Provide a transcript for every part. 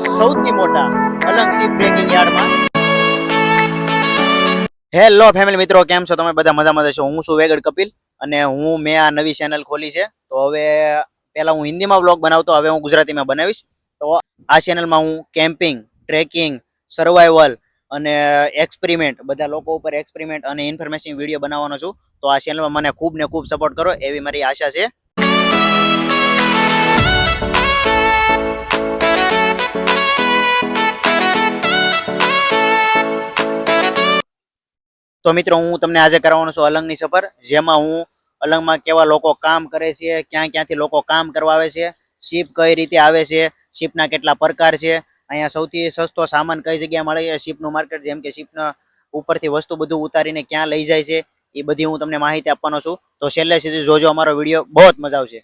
સૌથી મોટા Alang ship breaking યાર્ડમાં. હેલો ફેમિલી મિત્રો, કેમ છો તમે બધા? મજામાં છો? હું છું વેગડ કપિલ અને મેં આ નવી ચેનલ ખોલી છે. તો હવે પહેલા હું હિન્દીમાં વ્લોગ બનાવતો, હવે હું ગુજરાતીમાં બનાવીશ. તો આ ચેનલમાં હું કેમ્પિંગ, ટ્રેકિંગ, સર્વાઈવલ અને એક્સપેરિમેન્ટ, બધા લોકો ઉપર એક્સપેરિમેન્ટ અને ઇન્ફોર્મેશન વિડીયો બનાવવાનો છું. તો આ ચેનલમાં મને ખૂબ ને ખૂબ સપોર્ટ કરો એવી મારી આશા છે. તો મિત્રો, હું તમને આજે કરાવવાનો છું અલંગની સફર, જેમાં હું અલંગમાં કેવા લોકો કામ કરે છે, ક્યાં ક્યાંથી લોકો કામ કરવા આવે છે, શિપ કઈ રીતે આવે છે, શિપના કેટલા પ્રકાર છે, અહીંયા સૌથી સસ્તો સામાન કઈ જગ્યાએ મળે છે, શિપનું માર્કેટ, જેમ કે શિપના ઉપરથી વસ્તુ બધું ઉતારીને ક્યાં લઈ જાય છે, એ બધી હું તમને માહિતી આપવાનો છું. તો છેલ્લે સુધી જોજો અમારો વિડીયો, બહુ જ મજા આવશે.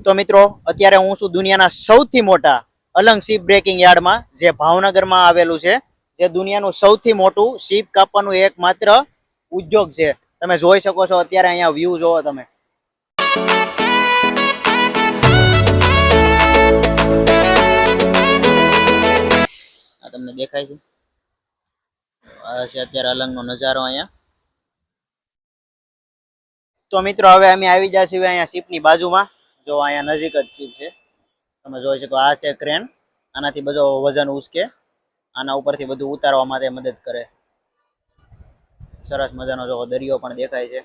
તો મિત્રો, અત્યારે હું છું દુનિયાના સૌથી મોટા અલંગ શિપ બ્રેકિંગ યાર્ડમાં, જે ભાવનગરમાં આવેલું છે, જે દુનિયાનું સૌથી મોટું શિપ કાપવાનું એકમાત્ર ઉદ્યોગ છે. તમે જોઈ શકો છો અત્યારે અહીંયા વ્યૂ જોવો તમે. આ તમને દેખાય છે? આ છે અત્યારે અલંગનો નજારો અહીંયા. તો મિત્રો, હવે અમે આવી ગયા છીએ અહીંયા શિપની બાજુમાં. જો અહીંયા નજીક જ શિપ છે, તમે જોઈ શકો. આ છે ક્રેન, આનાથી બધો વજન ઉચકે, આના ઉપરથી બધું ઉતારવા માટે મદદ કરે. સરસ મજાનો જો દરિયો પણ દેખાય છે.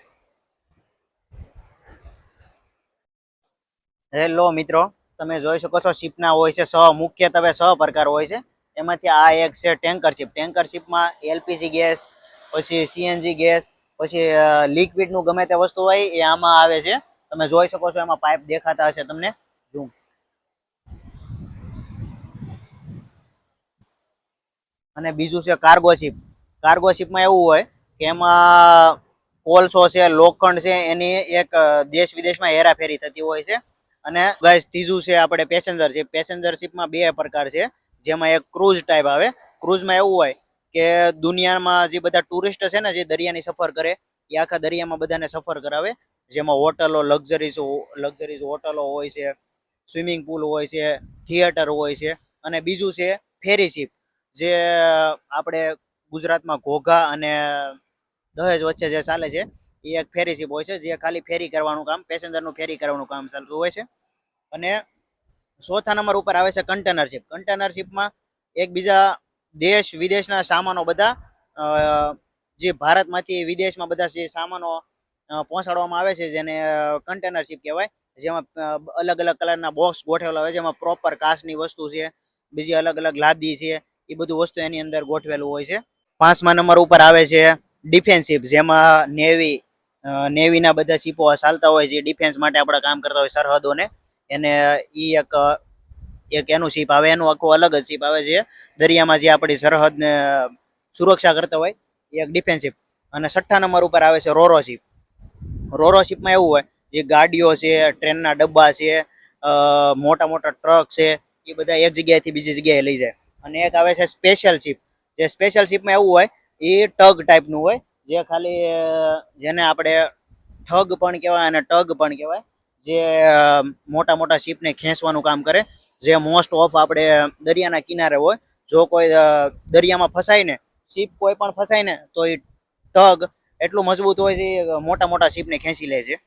હેલો મિત્રો, તમે જોઈ શકો છો શિપના હોય છે મુખ્યત્વે 6 પ્રકાર હોય છે. એમાંથી આ એક છે ટેન્કર શિપ. ટેન્કર શિપમાં એલપીજી ગેસ, પછી સીએનજી ગેસ, પછી લિક્વિડનું ગમે તે વસ્તુ હોય એ આમાં આવે છે. તમે જોઈ શકો છો, એમાં પાઇપ દેખાતા હશે તમને. ઝૂમ. અને બીજું છે કાર્ગો શિપ. કાર્ગો શિપમાં એવું હોય કે એમાં કોલસો છે, લોખંડ છે, એની એક દેશ વિદેશમાં હેરાફેરી થતી હોય છે. અને ગાઈસ, ત્રીજું છે આપણે પેસેન્જર શિપ. પેસેન્જર શિપમાં 2 પ્રકાર છે, જેમાં એક ક્રૂઝ ટાઈપ આવે. ક્રૂઝમાં એવું હોય કે દુનિયામાં જે બધા ટુરિસ્ટ છે ને, જે દરિયાની સફર કરે, એ આખા દરિયામાં બધાને સફર કરાવે. જેમાં હોટલો, લક્ઝરીઝ હોટલો હોય છે, સ્વિમિંગ પુલ હોય છે, થિયેટર હોય છે. અને બીજું છે ફેરી શિપ, જે આપણે ગુજરાતમાં ઘોઘા અને દહેજ વચ્ચે જે ચાલે છે, એ એક ફેરી શિપ હોય છે, જે ખાલી ફેરી કરવાનું કામ, પેસેન્જરનું ફેરી કરવાનું કામ ચાલતું હોય છે. અને ચોથા નંબર ઉપર આવે છે કન્ટેનર શિપ. કન્ટેનર શિપમાં એકબીજા દેશ વિદેશના સામાનો, બધા જે ભારતમાંથી વિદેશમાં બધા જે સામાનો પહોંચાડવામાં આવે છે, જેને કન્ટેનર શિપ કહેવાય. જેમાં અલગ અલગ કલરના બોક્સ ગોઠવેલા હોય છે, જેમાં પ્રોપર કાચની વસ્તુ છે, બીજી અલગ અલગ લાદી છે, એ બધું વસ્તુ એની અંદર ગોઠવેલું હોય છે. 5મા નંબર ઉપર આવે છે ડિફેન્સ શિપ, જેમાં નેવીના બધા શિપો ચાલતા હોય છે, ડિફેન્સ માટે આપણે કામ કરતા હોય સરહદોને. એને ઈ એક એનું શિપ આવે, એનું આખું અલગ જ શિપ આવે છે. દરિયામાં જે આપણી સરહદને સુરક્ષા કરતા હોય, એ એક ડિફેન્સ શિપ. અને 6ઠ્ઠા નંબર ઉપર આવે છે રોરો શિપ. રોરો શિપમાં એવું હોય, જે ગાડીઓ છે, ટ્રેનના ડબ્બા છે, મોટા મોટા ટ્રક છે, એ બધા એક જગ્યાએથી બીજી જગ્યાએ લઈ જાય. અને એક આવે છે સ્પેશિયલ શિપ. જે સ્પેશિયલ શિપમાં એવું હોય, એ ટગ ટાઈપનું હોય, જે ખાલી જેને આપણે ઠગ પણ કહેવાય અને ટગ પણ કહેવાય, જે મોટા મોટા શિપને ખેંચવાનું કામ કરે. જે મોસ્ટ ઓફ આપણે દરિયાના કિનારે હોય. જો કોઈ દરિયામાં ફસાય ને, શિપ કોઈ પણ ફસાય ને, તો એ ટગ એટલું મજબૂત હોય છે, મોટા મોટા શિપને ખેંચી લે છે.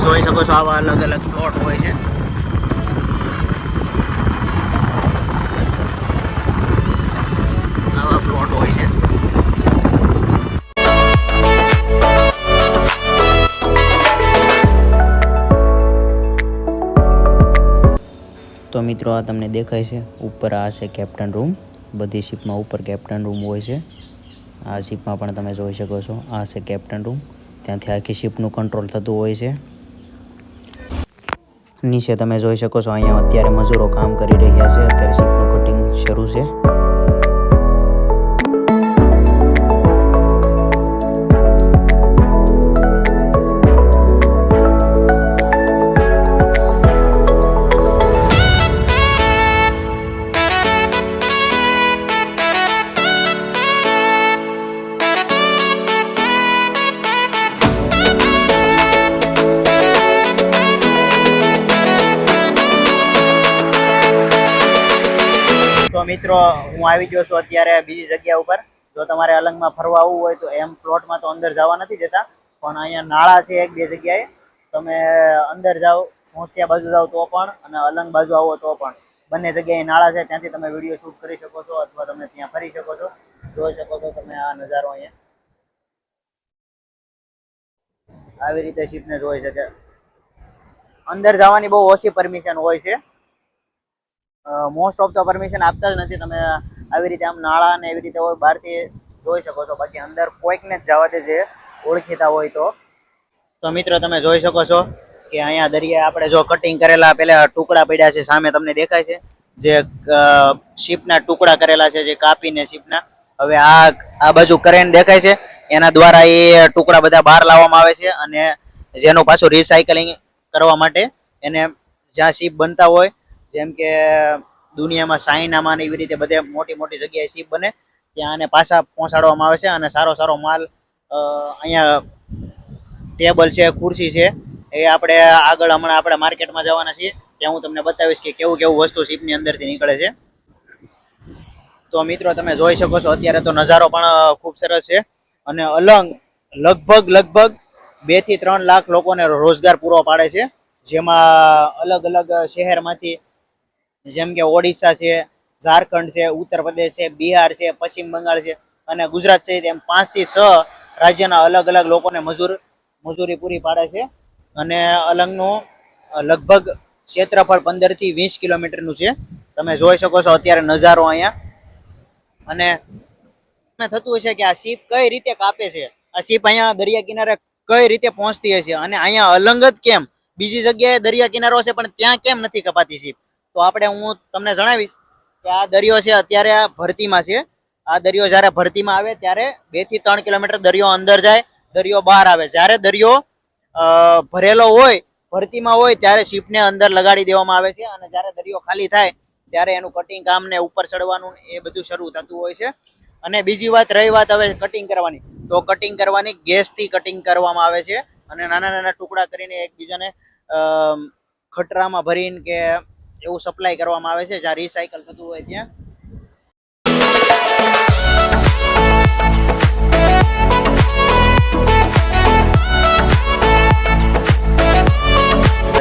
જોઈ શકો છો, આવા અલગ અલગ પ્લોટ હોય છે. આવા પ્લોટ હોય છે. તો મિત્રો, આ તમને દેખાય છે ઉપર, આ છે કેપ્ટન રૂમ. બધી શિપમાં ઉપર કેપ્ટન રૂમ હોય છે. આ શિપમાં પણ તમે જોઈ શકો છો, આ છે કેપ્ટન રૂમ. ત્યાંથી આખી શિપનું કંટ્રોલ થતું હોય છે. નીચે તમે જોઈ શકો છો, અહીંયા અત્યારે મજૂરો કામ કરી રહ્યા છે. અત્યારે શિપનું કટિંગ શરૂ છે. મિત્રો હું આવી ગયો છું અત્યારે બીજી જગ્યા ઉપર. જો તમારે અલંગમાં ફરવા આવવું હોય તો એમ પ્લોટમાં તો અંદર જવા નથી દેતા, પણ અહીંયા નાળા છે એક બે જગ્યાએ. તમે અંદર જાઓ, સોંસિયા બાજુ જાઓ તો પણ, અને અલંગ બાજુ આવો તો પણ, બંને જગ્યાએ નાળા છે. ત્યાંથી તમે વિડીયો શૂટ કરી શકો છો અથવા તમે ત્યાં ફરી શકો છો. જોઈ શકો છો તમે આ નજારો અહીંયા. આવી રીતે શિપને જોઈ શકે. અંદર જવાની બહુ ઓછી પરમિશન હોય છે. મોસ્ટ ઓફ ધ પરમિશન આપતા જ નથી. તમે આવી રીતે આમ નાળા ને એવી રીતે હોય બહારથી જોઈ શકો છો, બાકી અંદર કોઈકને જ જવા દે છે ઓળખીતા હોય તો. તો મિત્રો તમે જોઈ શકો છો કે અહીંયા દરિયા આપણે જો કટિંગ કરેલા પેલા ટુકડા પડ્યા છે સામે તમને દેખાય છે, જે શીપના ટુકડા કરેલા છે, જે કાપીને શીપના. હવે આ બાજુ ક્રેન દેખાય છે, એના દ્વારા એ ટુકડા બધા બહાર લાવવામાં આવે છે, અને જેનું પાછું રિસાયકલિંગ કરવા માટે એને જ્યાં શીપ બનતા હોય, જેમ કે દુનિયામાં ચાઇનામાં ને એવી રીતે બધે મોટી મોટી જગ્યાએ શીપ બને, ત્યાં આને પાછા પહોંચાડવામાં આવે છે. અને સારો સારો માલ અહીંયા ટેબલ છે, ખુરશી છે, એ આપણે આગળ હમણાં આપણે માર્કેટમાં જવાના છીએ, ત્યાં હું તમને બતાવીશ કે કેવું કેવું વસ્તુ શીપની અંદરથી નીકળે છે. તો મિત્રો તમે જોઈ શકો છો અત્યારે તો નજારો પણ ખૂબ સરસ છે. અને અલંગ લગભગ 2 થી 3 લાખ લોકોને રોજગાર પૂરો પાડે છે, જેમાં અલગ અલગ શહેરમાંથી, જેમ કે ઓડિશા છે, ઝારખંડ છે, ઉત્તર પ્રદેશ છે, બિહાર છે, પશ્ચિમ બંગાળ છે અને ગુજરાત છે, એમ 5 થી 6 રાજ્યના અલગ અલગ લોકોને મજૂરી પૂરી પાડે છે. અને અલંગનું લગભગ ક્ષેત્રફળ 15 થી 20 કિલોમીટરનું છે. તમે જોઈ શકો છો અત્યારે નજારો અહીંયા. અને થતું હશે કે આ શીપ કઈ રીતે કાપે છે, આ શીપ અહીંયા દરિયા કિનારે કઈ રીતે પહોંચતી હશે, અને અહીંયા અલંગ જ કેમ, બીજી જગ્યાએ દરિયા કિનારો છે પણ ત્યાં કેમ નથી કપાતી શીપ. તો હું તમને જણાવીશ કે આ દરિયો છે અત્યારે ભરતીમાં છે. આ દરિયો જ્યારે ભરતીમાં આવે ત્યારે 2 થી 3 કિલોમીટર દરિયો અંદર જાય, દરિયો બહાર આવે. જ્યારે દરિયો ભરેલો હોય, ભરતીમાં હોય, ત્યારે શીપને અંદર લગાડી દેવામાં આવે છે, અને જ્યારે દરિયો ખાલી થાય ત્યારે એનું કટિંગ કામ ને ઉપર ચડવાનું એ બધું શરૂ થતું હોય છે. અને બીજી વાત રહી વાત હવે કટિંગ કરવાની, તો કટિંગ કરવાની ગેસથી કટિંગ કરવામાં આવે છે, અને નાના નાના ટુકડા કરીને એકબીજાને ખટરામાં ભરીને કે એવું સપ્લાય કરવામાં આવે છે, જ્યાં રિસાયકલ થતું હોય ત્યાં.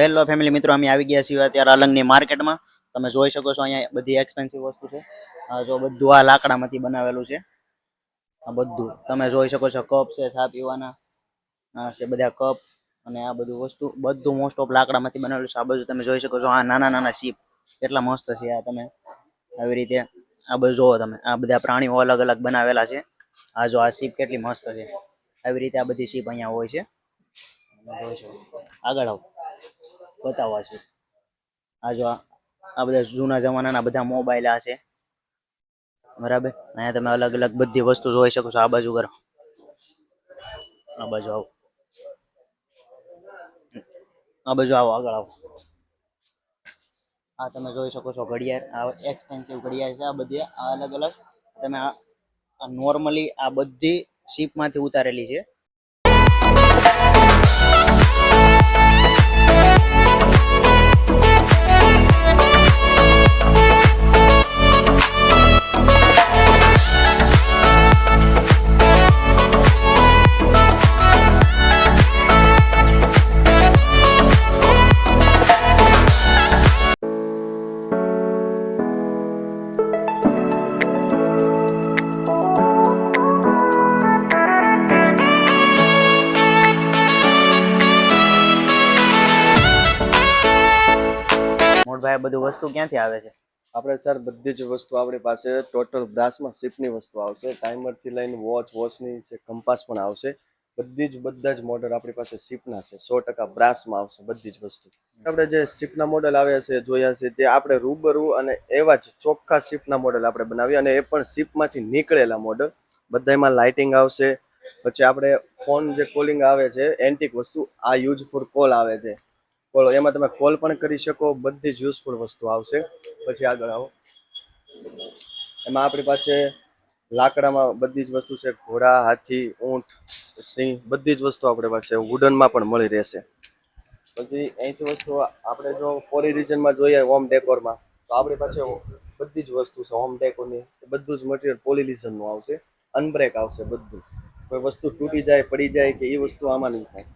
હેલો ફેમિલી મિત્રો, અમે આવી ગયા છીએ અત્યારે અલંગની માર્કેટમાં. તમે જોઈ શકો છો અહીંયા બધી એક્સપેન્સિવ વસ્તુ છે. જો બધું આ લાકડામાંથી બનાવેલું છે, આ બધું તમે જોઈ શકો છો. કપ છે, ચા પીવાના છે બધા કપ, અને આ બધું વસ્તુ બધું મોસ્ટ ઓફ લાકડામાંથી બનેલું છે. આ બધું તમે જોઈ શકો છો. આ નાના નાના શીપ કેટલા મસ્ત છે. આ તમે આવી રીતે આ બધું જોવો તમે, આ બધા પ્રાણીઓ અલગ અલગ બનાવેલા છે. આ જો આ શીપ કેટલી મસ્ત છે. આવી રીતે આ બધી શીપ અહીંયા હોય છે. આગળ આવો બતાવવા છે. આ જો આ બધા જૂના જમાનાના બધા મોબાઈલ આ છે, બરાબર. અહીંયા તમે અલગ અલગ બધી વસ્તુ જોઈ શકો છો. આ બાજુ કરો, આ બાજુ આવો, આ બાજુ આવો, આગળ આવો. આ તમે જોઈ શકો છો ઘડિયાળ, આ એક્સપેન્સિવ ઘડિયાળ છે. આ બધી આ અલગ અલગ તમે આ નોર્મલી આ બધી શીપમાંથી ઉતારેલી છે. મોટભાઈ બધું વસ્તુ ક્યાંથી આવે છે? આપણે સર બધી જ વસ્તુ આપણી પાસે ટોટલ બ્રાસમાં શીપની વસ્તુ આવશે. ટાઈમરથી લઈને વોચની છે, કંપાસ પણ આવશે. બધા જ મોડલ આપણી પાસે શીપના છે. 100% બ્રાસમાં આવશે બધી જ વસ્તુ. આપણે જે શીપના મોડલ આવ્યા છે, જોયા છે, તે આપણે રૂબરૂ અને એવા જ ચોખ્ખા શીપના મોડલ આપણે બનાવીએ, અને એ પણ શીપમાંથી નીકળેલા મોડલ. બધામાં લાઇટિંગ આવશે. પછી આપણે ફોન જે કોલિંગ આવે છે, એન્ટિક વસ્તુ, આ યુઝ ફોર કોલ આવે છે. એમાં તમે કોલ પણ કરી શકો. બધી જ યુઝફુલ વસ્તુ આવશે. પછી આગળ આવો. એમાં આપણી પાસે લાકડામાં બધી જ વસ્તુ છે. ઘોડા, હાથી, ઊંટ, સિંહ, બધી જ વસ્તુ આપણી પાસે વુડનમાં પણ મળી રહેશે. પછી અહીંથી વસ્તુ આપણે જો ફોરી રિજનમાં જોઈએ, હોમ ડેકોરમાં, તો આપણી પાસે બધી જ વસ્તુ છે હોમ ડેકોરની, બધું જ મટીરિયલ પોલિલિઝનનું આવશે, અનબ્રેક આવશે બધું. કોઈ વસ્તુ તૂટી જાય પડી જાય કે એ વસ્તુ આમાં નહીં થાય.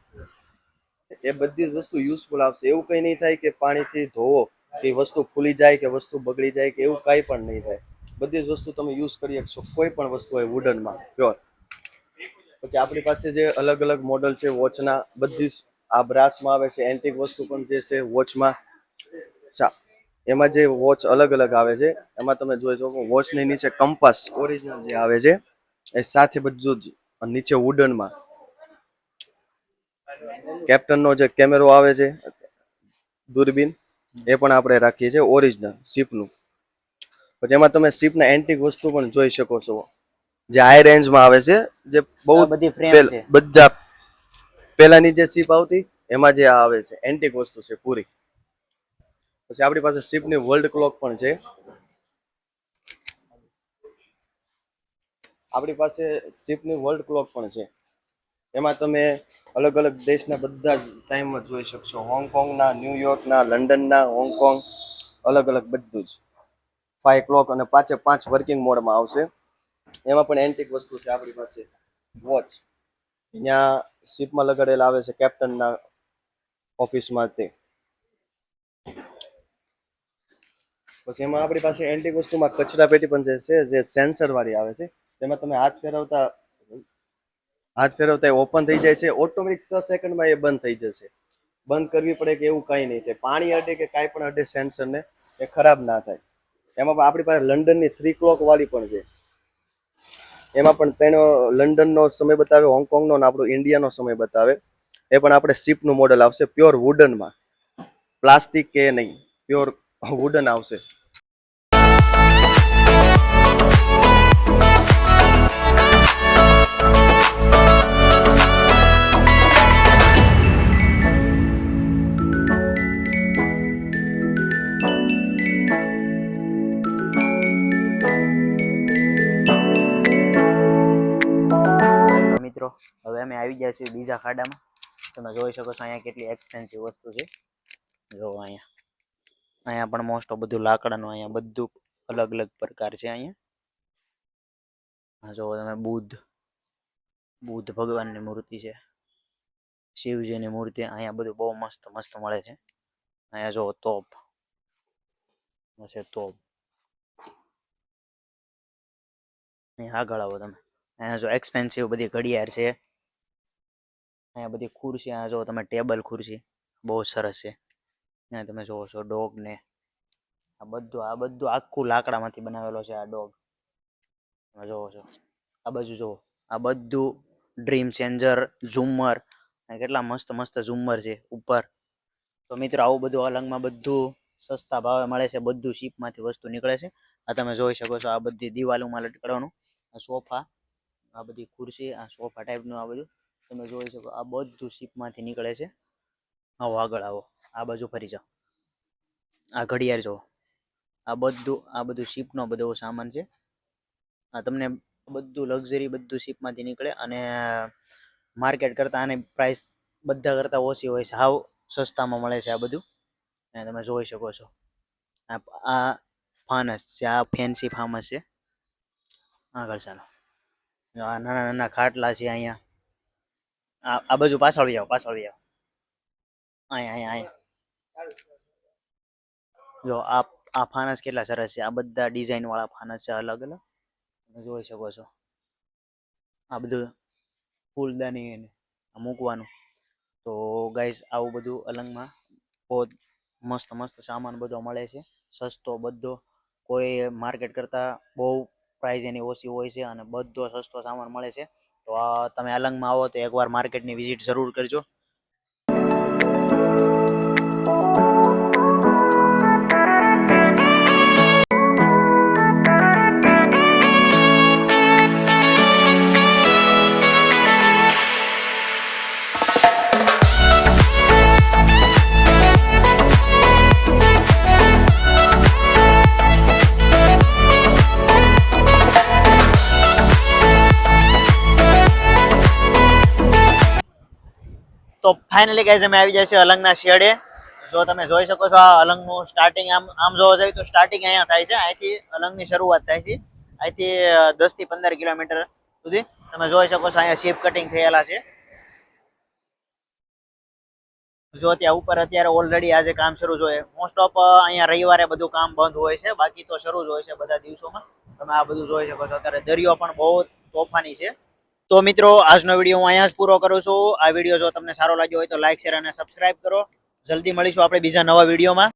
એ બધી જ વસ્તુ યુઝફુલ આવશે. એવું કંઈ નહીં થાય કે પાણીથી ધોવો કે વસ્તુ ફૂલી જાય કે વસ્તુ બગડી જાય કે એવું કાંઈ પણ નહીં થાય. બધી જ વસ્તુ તમે યુઝ કરી શકશો, કોઈ પણ વસ્તુ હોય વુડનમાં પ્યોર. પછી આપણી પાસે જે અલગ અલગ મોડલ છે વોચના, બધી જ આ બ્રાસમાં આવે છે. એન્ટિક વસ્તુ પણ જે છે વોચમાં, એમાં જે વોચ અલગ અલગ આવે છે એમાં તમે જોઈ શકો વોચની નીચે કંપાસ ઓરિજિનલ જે આવે છે એ સાથે બધું જ નીચે વુડનમાં કેપ્ટનનો જે કેમેરો આવે છે દૂરબીન એ પણ આપણે રાખીએ છીએ ઓરિજિનલ શિપનું. પછી એમાં તમે શિપના એન્ટિક વસ્તુ પણ જોઈ શકો છો જે હાઈ રેન્જમાં આવે છે, જે બહુ આ બધી ફ્રેમ છે. બધા પહેલાની જે શિપ આવતી એમાં જે આ આવે છે એન્ટિક વસ્તુ છે પૂરી. પછી આપણી પાસે શિપની વર્લ્ડ ક્લોક પણ છે. આપણી પાસે શિપની વર્લ્ડ ક્લોક પણ છે. એમાં તમે અલગ અલગ દેશના બધા જ ટાઈમમાં જોઈ શકશો. હોંગકોંગના, ન્યુયોર્કના, લંડનના, હોંગકોંગ, અલગ અલગ બધું જ 5 ક્લોક અને 5 વર્કિંગ મોડમાં આવશે. એમાં પણ એન્ટિક વસ્તુ છે આપણી પાસે. વોચ અહીંયા શિપમાં લગાડેલા આવે છે કેપ્ટનના ઓફિસમાં તે. પછી એમાં આપણી પાસે એન્ટિક વસ્તુમાં કચરા પેટી પણ છે જે સેન્સર વાળી આવે છે. તેમાં તમે હાથ ફેરવતા એ ઓપન થઈ જાય છે. ઓટોમેટિક 6 સેકન્ડમાં એ બંધ થઈ જશે. બંધ કરવી પડે કે એવું કાંઈ નહીં થાય. પાણી અડે કે કાંઈ પણ અડે સેન્સરને એ ખરાબ ના થાય. એમાં પણ આપણી પાસે લંડનની 3 ક્લોક વાળી પણ છે. એમાં પણ તેનો લંડનનો સમય બતાવે, હોંગકોંગનો અને આપણો ઇન્ડિયાનો સમય બતાવે. એ પણ આપણે શિપનું મોડલ આવશે પ્યોર વુડનમાં, પ્લાસ્ટિક કે નહીં, પ્યોર વુડન આવશે. મિત્રો હવે અમે આવી ગયા છીએ બીજા ખાડામાં. તમે જોઈ શકો છો અહીંયા કેટલી એક્સપેન્સિવ વસ્તુ છે. જો અહીંયા પણ મોસ્ટ ઓફ બધું લાકડાનું, અહીંયા બધું અલગ અલગ પ્રકાર છે. અહીંયા જો તમે બુદ્ધ ભગવાનની મૂર્તિ છે, શિવજીની મૂર્તિ. અહીંયા બધું બહુ મસ્ત મસ્ત મળે છે. અહીંયા જો તોપ હશે, તોપ. અહીંયા આગળ આવો તમે. અહીંયા જો એક્સપેન્સિવ બધી ઘડિયાળ છે. અહીંયા બધી ખુરશી, અહીંયા જો તમે ટેબલ ખુરશી બહુ સરસ છે. અહીંયા તમે જોવો છો ડોગ ને આ બધું આખું લાકડામાંથી બનાવેલો છે. આ ડોગ તમે જોવો છો. આ બાજુ જોવો, આ બધું ડ્રીમ ચેન્જર, ઝુમર, કેટલા મસ્ત મસ્ત ઝુમર છે ઉપર. તો મિત્રો આવું બધું અલંગમાં બધું સસ્તા ભાવે મળે છે. બધું શિપમાંથી વસ્તુ નીકળે છે. આ તમે જોઈ શકો છો. આ બધી દિવાલોમાં લટકાડવાનું, આ સોફા, આ બધી ખુરશી, આ સોફા ટાઈપનું આ બધું તમે જોઈ શકો. આ બધું શિપમાંથી નીકળે છે. આવો આગળ આવો, આ બાજુ ફરી જાઓ. આ ઘડિયાળ જો, આ બધું શિપનો બધો સામાન છે. આ તમને બધું લક્ઝરી બધું શિપમાંથી નીકળે અને માર્કેટ કરતાં આની પ્રાઇસ બધા કરતાં ઓછી હોય છે. હાવ સસ્તામાં મળે છે આ બધું. અને તમે જોઈ શકો છો આ ફાનસ છે, આ ફેન્સી ફાર્મસ છે. આગળ ચાલો. આ નાના નાના ખાટલા છે અહીંયા. આ બાજુ પાછળ જાઓ. અહીંયા જો આ ફાનસ કેટલા સરસ છે. આ બધા ડિઝાઇન વાળા ફાનસ છે અલગ અલગ, તમે જોઈ શકો છો. આ બધું ફૂલદાની મૂકવાનું. તો ગાઈઝ આવું બધું અલંગમાં બહુ મસ્ત મસ્ત સામાન બધો મળે છે, સસ્તો બધો. કોઈ માર્કેટ કરતાં બહુ પ્રાઇસ એની ઓછી હોય છે અને બધો સસ્તો સામાન મળે છે. તો તમે અલંગમાં આવો તો એકવાર માર્કેટની વિઝિટ જરૂર કરજો. તો ફાઇનલી ગાઈઝ અમે આવી જાય છે અલંગના શેડે. જો તમે જોઈ શકો છો આ અલંગનું સ્ટાર્ટિંગ આમ જોવા જઈએ તો સ્ટાર્ટિંગ અહીંયા થાય છે. અહીંથી અલંગની શરૂઆત થાય છે. અહીંથી 10 થી 15 કિલોમીટર સુધી તમે જોઈ શકો છો અહીંયા શીપ કટિંગ થયેલા છે. જો ત્યાં ઉપર અત્યારે ઓલરેડી આજે કામ શરૂ જ હોય. મોસ્ટ ઓફ અહીંયા રવિવારે બધું કામ બંધ હોય છે, બાકી તો શરૂ જ હોય છે બધા દિવસોમાં. તમે આ બધું જોઈ શકો છો. અત્યારે દરિયો પણ બહુ તોફાની છે. તો મિત્રો આજનો વિડીયો હું અહીંયા જ પૂરો કરું છું. આ વિડીયો જો તમને સારો લાગ્યો હોય તો લાઈક, શેર અને સબસ્ક્રાઇબ કરો. જલ્દી મળીશું આપણે બીજા નવા વિડીયોમાં.